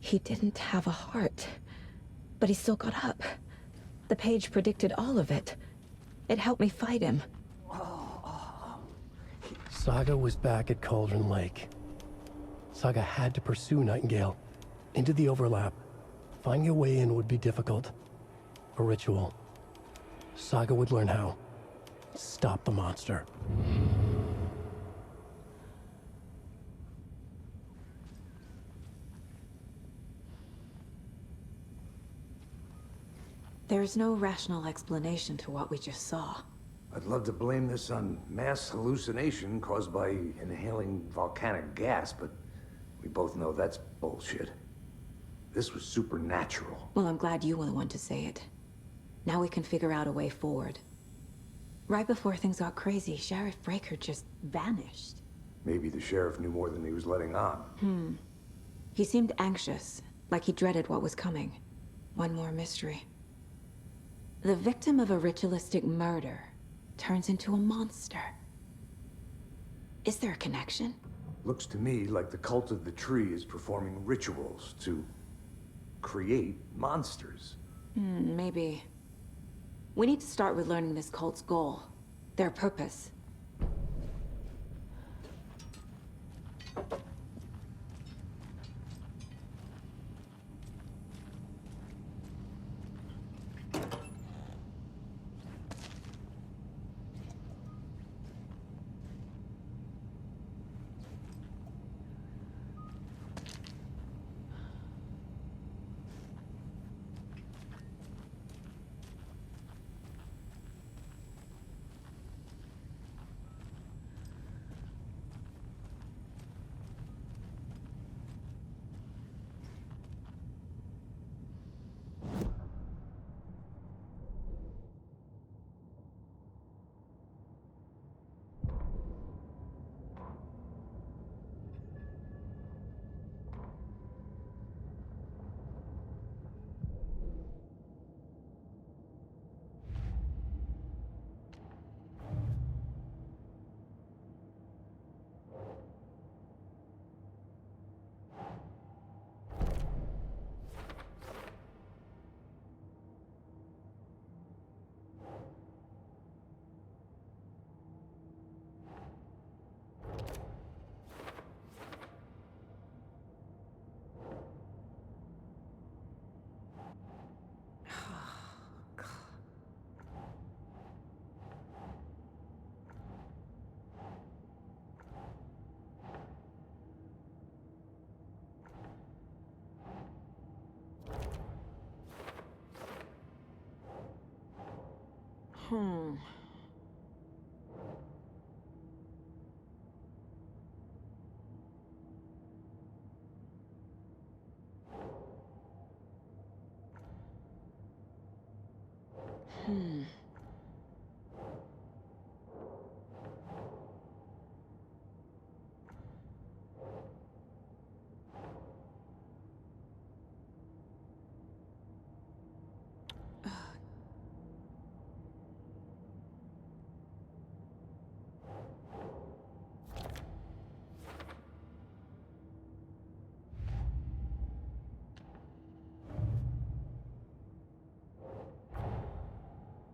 He didn't have a heart, but he still got up. The page predicted all of it. It helped me fight him. Saga was back at Cauldron Lake. Saga had to pursue Nightingale. Into the overlap. Finding a way in would be difficult. A ritual. Saga would learn how. Stop the monster. There's no rational explanation to what we just saw. I'd love to blame this on mass hallucination caused by inhaling volcanic gas, but we both know that's bullshit. This was supernatural. Well, I'm glad you were the one to say it. Now we can figure out a way forward. Right before things got crazy, Sheriff Breaker just vanished. Maybe the sheriff knew more than he was letting on. He seemed anxious, like he dreaded what was coming. One more mystery. The victim of a ritualistic murder turns into a monster. Is there a connection? Looks to me like the cult of the tree is performing rituals to create monsters. Maybe. We need to start with learning this cult's goal. Their purpose.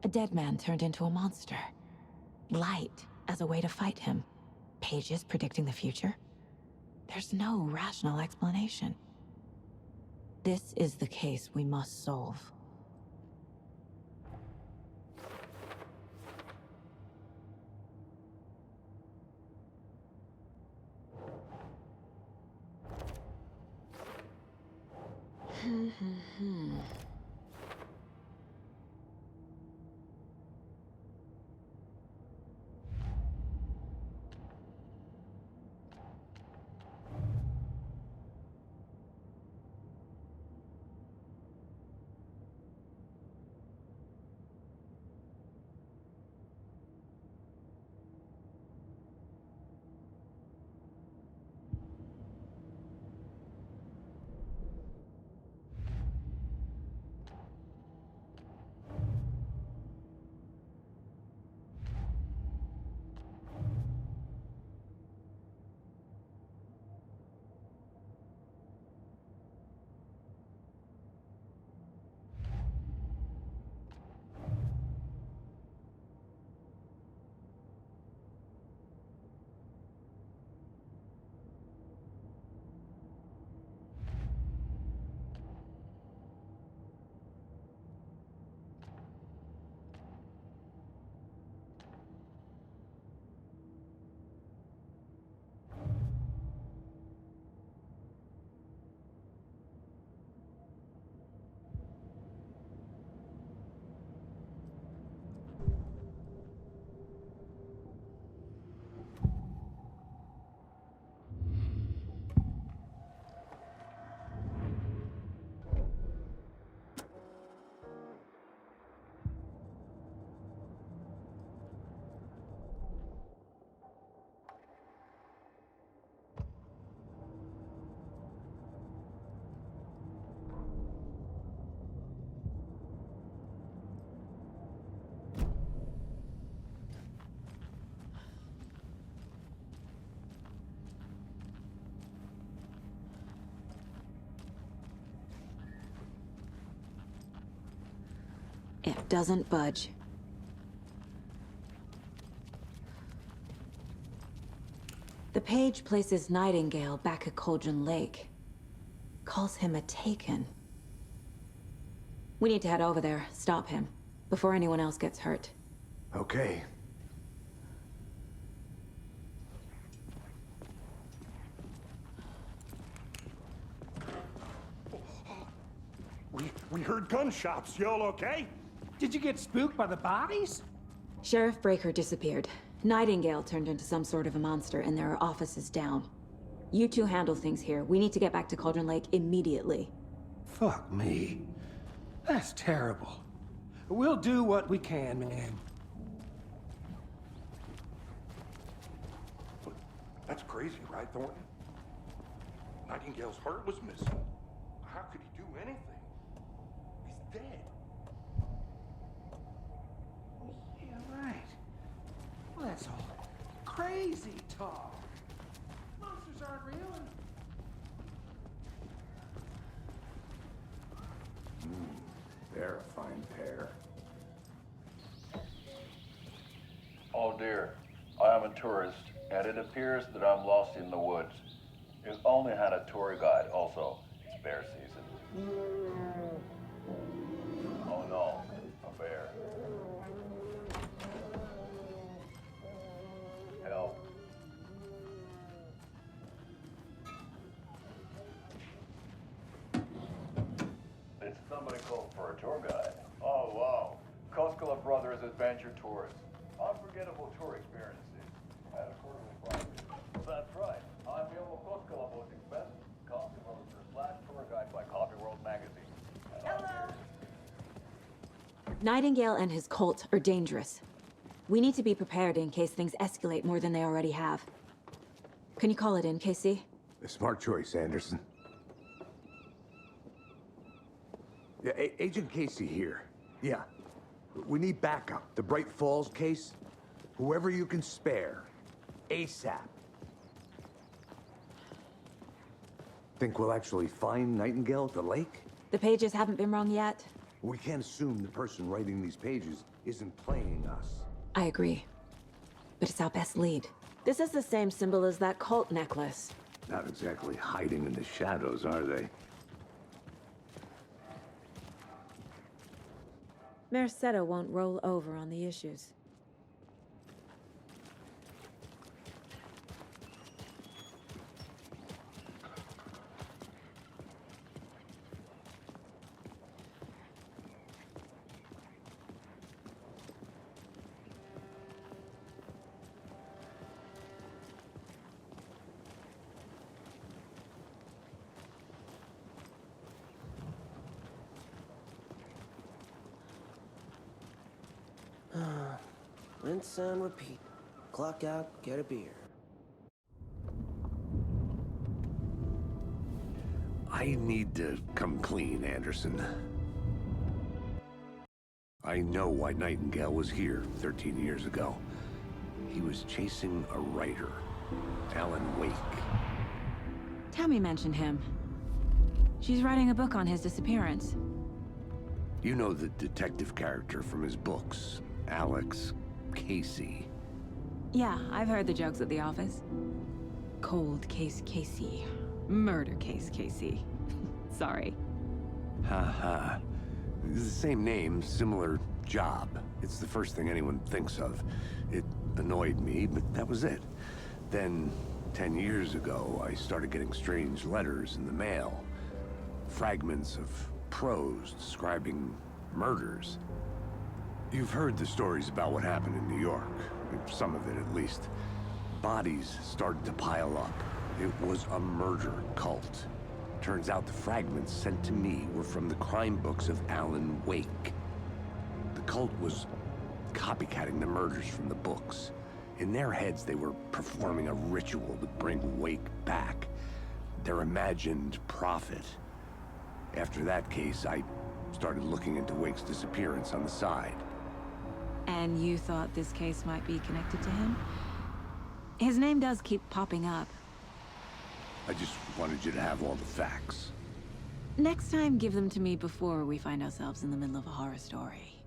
A dead man turned into a monster. Light as a way to fight him. Pages predicting the future. There's no rational explanation. This is the case we must solve. It doesn't budge. The page places Nightingale back at Cauldron Lake. Calls him a Taken. We need to head over there, stop him, before anyone else gets hurt. Okay. We heard gunshots. Y'all okay? Did you get spooked by the bodies? Sheriff Breaker disappeared. Nightingale turned into some sort of a monster, and there are offices down. You two handle things here. We need to get back to Cauldron Lake immediately. Fuck me. That's terrible. We'll do what we can, man. That's crazy, right, Thornton? Nightingale's heart was missing. How could he do anything? He's dead. Yeah, right. Well, that's all crazy talk. Monsters aren't real. They're a fine pair. Oh dear, I am a tourist, and it appears that I'm lost in the woods. You only had a tour guide, also. It's bear season. Oh no, a bear. Help. Did somebody call for a tour guide? Oh wow, Koskela Brothers Adventure Tours. Unforgettable tour experiences at a quarterly price. That's right. I'm Yellow Koskela Boating Best Koskela / tour guide by Coffee World Magazine. Hello. Nightingale and his cult are dangerous. We need to be prepared in case things escalate more than they already have. Can you call it in, Casey? A smart choice, Anderson. Yeah, Agent Casey here. Yeah. We need backup. The Bright Falls case. Whoever you can spare. ASAP. Think we'll actually find Nightingale at the lake? The pages haven't been wrong yet. We can't assume the person writing these pages isn't playing us. I agree. But it's our best lead. This is the same symbol as that cult necklace. Not exactly hiding in the shadows, are they? Merced won't roll over on the issues. Rinse and repeat. Clock out, get a beer. I need to come clean, Anderson. I know why Nightingale was here 13 years ago. He was chasing a writer, Alan Wake. Tammy mentioned him. She's writing a book on his disappearance. You know the detective character from his books, Alex Casey. Yeah, I've heard the jokes at the office. Cold case Casey. Murder case Casey. Sorry. Ha. The same name, similar job. It's the first thing anyone thinks of. It annoyed me, but that was it. Then, 10 years ago, I started getting strange letters in the mail. Fragments of prose describing murders. You've heard the stories about what happened in New York. Some of it, at least. Bodies started to pile up. It was a murder cult. Turns out the fragments sent to me were from the crime books of Alan Wake. The cult was copycatting the murders from the books. In their heads, they were performing a ritual to bring Wake back. Their imagined prophet. After that case, I started looking into Wake's disappearance on the side. And you thought this case might be connected to him? His name does keep popping up. I just wanted you to have all the facts. Next time, give them to me before we find ourselves in the middle of a horror story.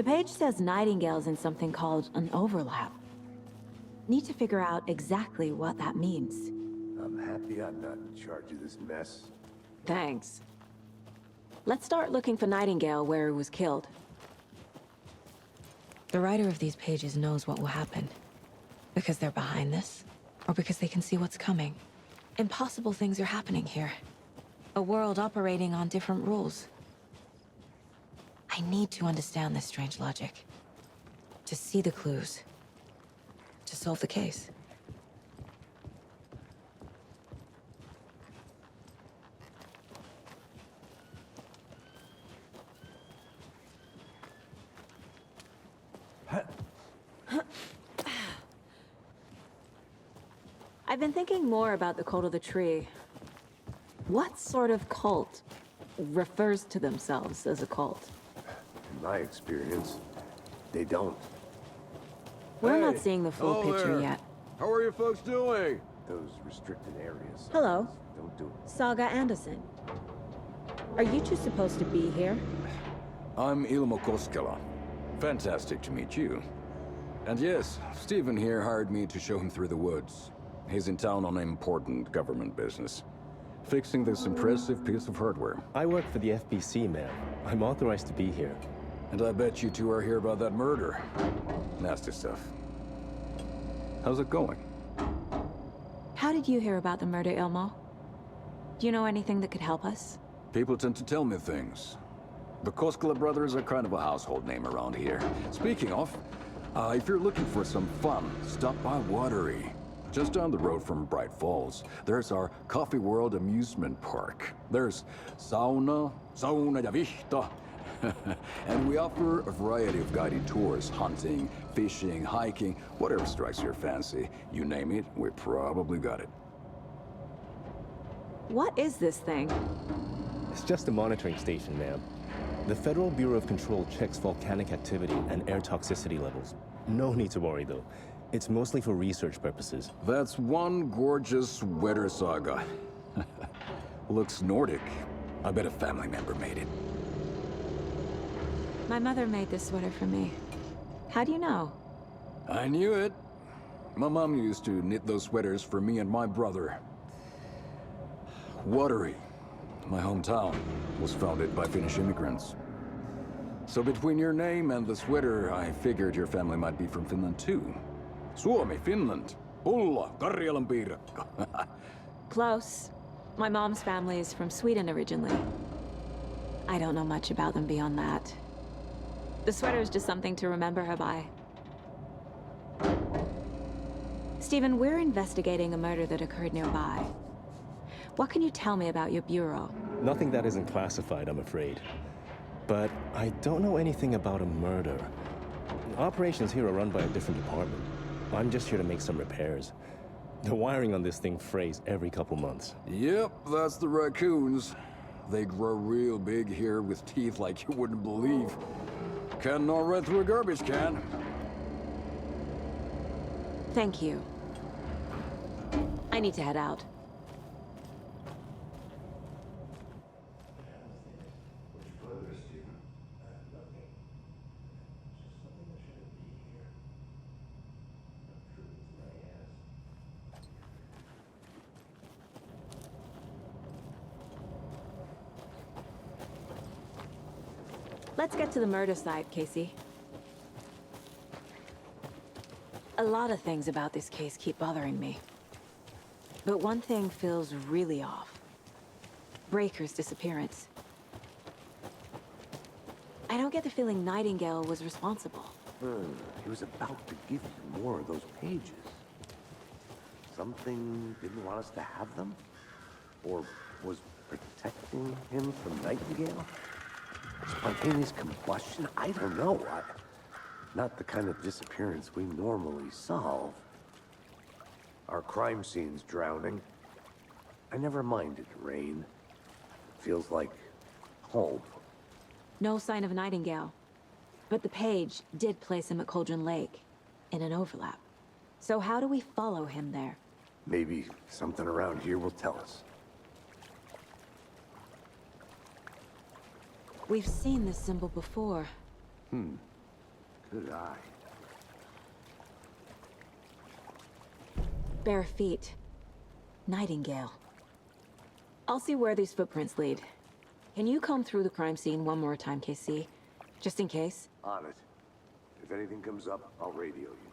The page says Nightingale's in something called an overlap. Need to figure out exactly what that means. I'm happy I'm not in charge of this mess. Thanks. Let's start looking for Nightingale where he was killed. The writer of these pages knows what will happen. Because they're behind this, or because they can see what's coming. Impossible things are happening here. A world operating on different rules. I need to understand this strange logic. To see the clues. To solve the case. I've been thinking more about the cult of the tree. What sort of cult refers to themselves as a cult? In my experience, they don't. We're not Hey, seeing the full hello picture there. yet. How are you folks doing? Those restricted areas. Hello. Don't do it. Saga Anderson. Are you two supposed to be here? I'm Ilmo Koskela. Fantastic to meet you. And yes, Stephen here hired me to show him through the woods. He's in town on important government business. Fixing this impressive piece of hardware. I work for the FBC, ma'am. I'm authorized to be here. And I bet you two are here about that murder. Nasty stuff. How's it going? How did you hear about the murder, Ilmo? Do you know anything that could help us? People tend to tell me things. The Koskela brothers are kind of a household name around here. Speaking of, if you're looking for some fun, stop by Watery. Just down the road from Bright Falls, there's our Coffee World amusement park. There's sauna ja vihta. And we offer a variety of guided tours, hunting, fishing, hiking, whatever strikes your fancy. You name it, we probably got it. What is this thing? It's just a monitoring station, ma'am. The Federal Bureau of Control checks volcanic activity and air toxicity levels. No need to worry, though. It's mostly for research purposes. That's one gorgeous sweater, Saga. Looks Nordic. I bet a family member made it. My mother made this sweater for me. How do you know? I knew it. My mom used to knit those sweaters for me and my brother. Watery, my hometown, was founded by Finnish immigrants. So between your name and the sweater, I figured your family might be from Finland too. Suomi, Finland. Pulla, Karjalan piirakka. Close. My mom's family is from Sweden originally. I don't know much about them beyond that. The sweater is just something to remember her by. Stephen, we're investigating a murder that occurred nearby. What can you tell me about your bureau? Nothing that isn't classified, I'm afraid. But I don't know anything about a murder. Operations here are run by a different department. I'm just here to make some repairs. The wiring on this thing frays every couple months. Yep, that's the raccoons. They grow real big here with teeth like you wouldn't believe. Can not run through a garbage can. Thank you. I need to head out. Let's get to the murder site, Casey. A lot of things about this case keep bothering me. But one thing feels really off. Breaker's disappearance. I don't get the feeling Nightingale was responsible. He was about to give you more of those pages. Something didn't want us to have them? Or was protecting him from Nightingale? Spontaneous combustion? I don't know. Not the kind of disappearance we normally solve. Our crime scene's drowning. I never minded rain. Feels like home. No sign of Nightingale. But the page did place him at Cauldron Lake, in an overlap. So how do we follow him there? Maybe something around here will tell us. We've seen this symbol before. Good eye. Bare feet. Nightingale. I'll see where these footprints lead. Can you comb through the crime scene one more time, KC? Just in case? On it. If anything comes up, I'll radio you.